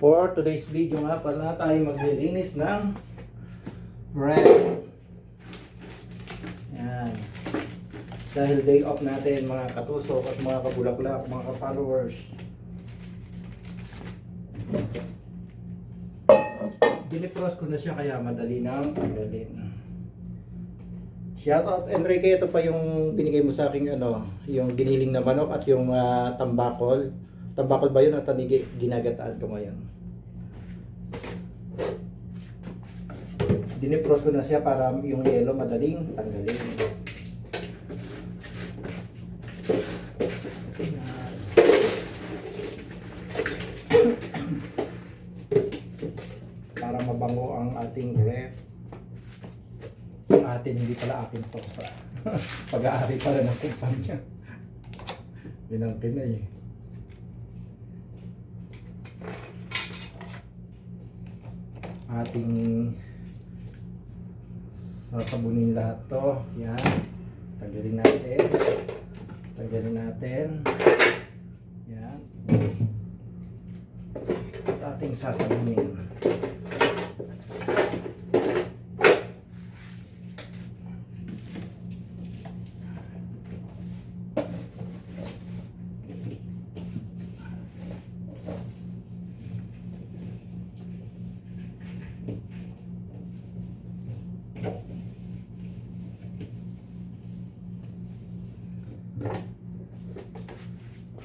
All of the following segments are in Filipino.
For today's video nga pala tayo maglilinis ng ref. Yan. Dahil day off natin mga katusok at mga kabulaklak, mga ka-followers. Dinipros ko na siya kaya madali nang tanggalin. Shoutout Enrique, ito pa yung binigay mo sa akin yung giniling na manok at yung tambakol. Tambakol ba yun at ginagataan ko ngayon? Dinipros ko na siya para yung yelo madaling tanggalin. Para mabango ang ating ref. Ang atin, hindi pala akin to sa pag-aari pala ng kumpanya. Yun ang Pinay. Ating sasabunin lahat to. Yan. Tanggalin natin. Tanggalin natin. Yan. At ating sasabunin.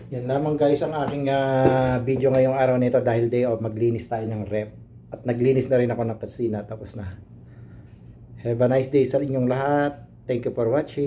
Yan lamang guys ang aking video ngayong araw nito dahil day off, maglinis tayo ng ref. At naglinis na rin ako ng kusina, tapos na. Have a nice day sa inyong lahat. Thank you for watching.